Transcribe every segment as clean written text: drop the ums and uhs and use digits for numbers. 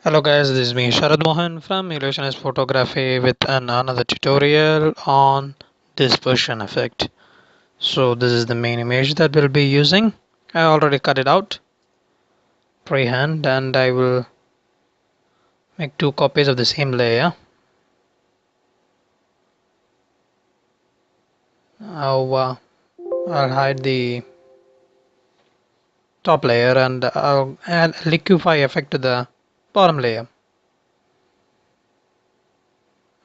Hello guys, this is me Sharad Mohan from Illusionist Photography with another tutorial on dispersion effect. So this is the main image that we'll be using. I already cut it out freehand and I will make two copies of the same layer. I'll hide the top layer and I'll add a liquefy effect to the bottom layer.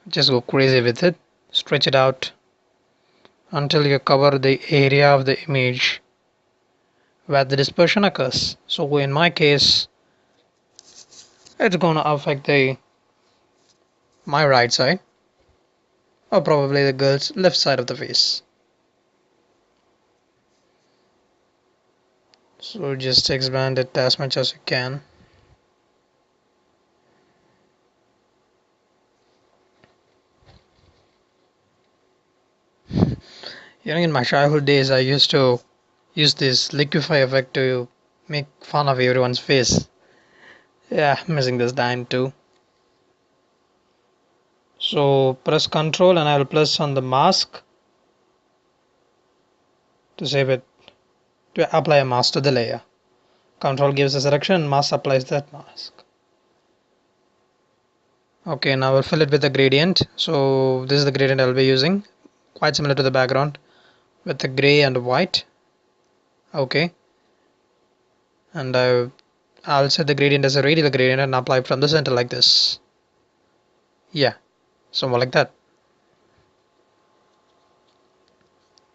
Just go crazy with it, stretch it out until you cover the area of the image where the dispersion occurs. So in my case, it's gonna affect the my right side or probably the girl's left side of the face. So just expand it as much as you can. In my childhood days, I used to use this liquefy effect to make fun of everyone's face. Yeah, missing this time too. So press Ctrl and I will press on the mask to save it, to apply a mask to the layer. Ctrl gives a selection, mask applies that mask. Okay, now we'll fill it with a gradient. So this is the gradient I'll be using, quite similar to the background with the gray and white. Okay, and I'll set the gradient as a radial gradient and apply it from the center like this. Yeah, somewhat like that.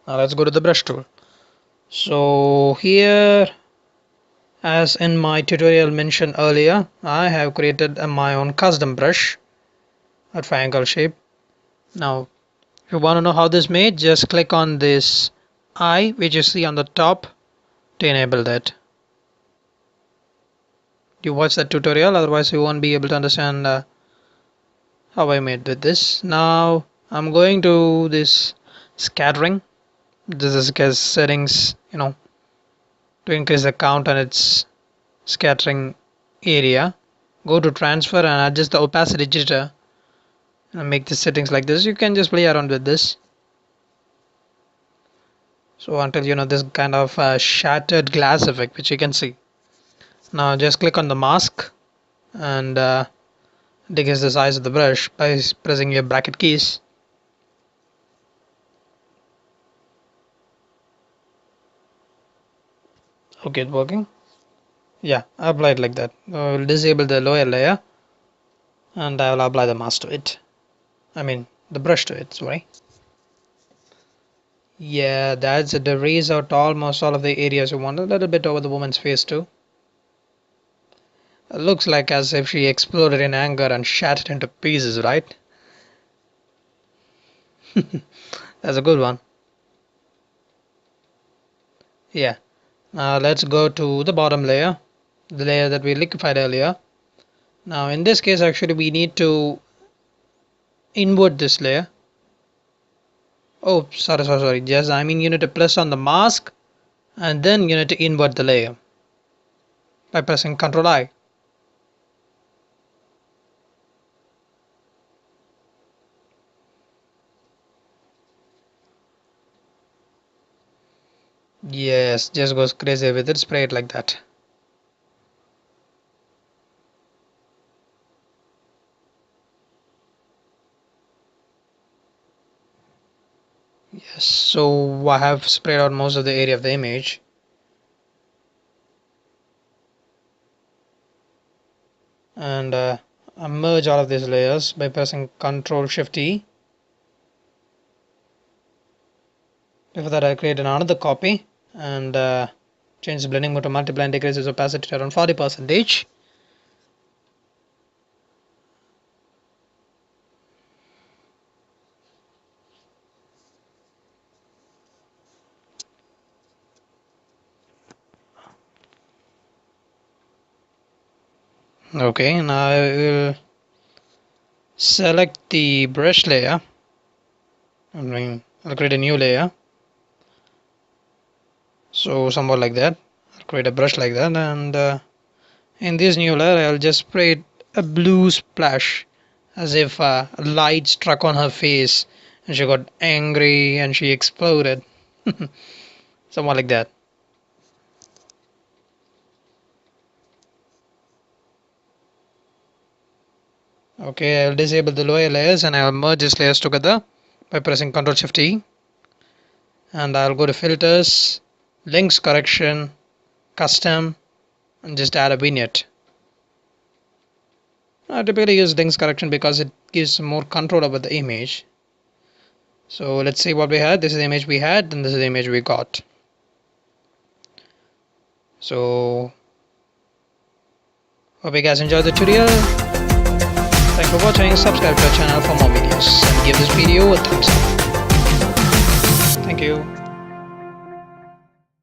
Now let's go to the brush tool. So here, as in my tutorial mentioned earlier, I have created my own custom brush at triangle shape. Now if you want to know how this made, just click on this eye which you see on the top to enable that. You watch that tutorial, otherwise you won't be able to understand how I made with this. Now I'm going to this scattering. This is as settings, to increase the count on its scattering area. Go to transfer and adjust the opacity jitter and make the settings like this. You can just play around with this. So until this kind of shattered glass effect which you can see. Now just click on the mask and decrease the size of the brush by pressing your bracket keys. Okay, it's working. Yeah, I applied like that. I will disable the lower layer and I will apply the mask to it. I mean the brush to it, sorry. Yeah, that's it. Erase out almost all of the areas you want. A little bit over the woman's face too. It looks like as if she exploded in anger and shattered into pieces, right? That's a good one. Yeah. Now let's go to the bottom layer, the layer that we liquefied earlier. Now in this case actually we need to invert this layer. Oh, sorry. Yes, I mean you need to press on the mask and then you need to invert the layer by pressing Ctrl I. Yes, just goes crazy with it, spray it like that. Yes, so I have sprayed out most of the area of the image. And I merge all of these layers by pressing Ctrl Shift E. Before that I create another copy and change the blending mode to multiply and decrease its opacity to around 40%. Okay, now I will select the brush layer. I'll create a new layer. So somewhat like that. I'll create a brush like that and in this new layer I'll just spray it a blue splash, as if a light struck on her face and she got angry and she exploded. Somewhat like that. Okay, I'll disable the lower layers and I'll merge these layers together by pressing Ctrl Shift T. And I'll go to filters, links correction, custom, and just add a vignette. I typically use links correction because it gives more control over the image. So let's see what we had. This is the image we had, and this is the image we got. So hope you guys enjoyed the tutorial. Thanks for watching. Subscribe to our channel for more videos and give this video a thumbs up. Thank you.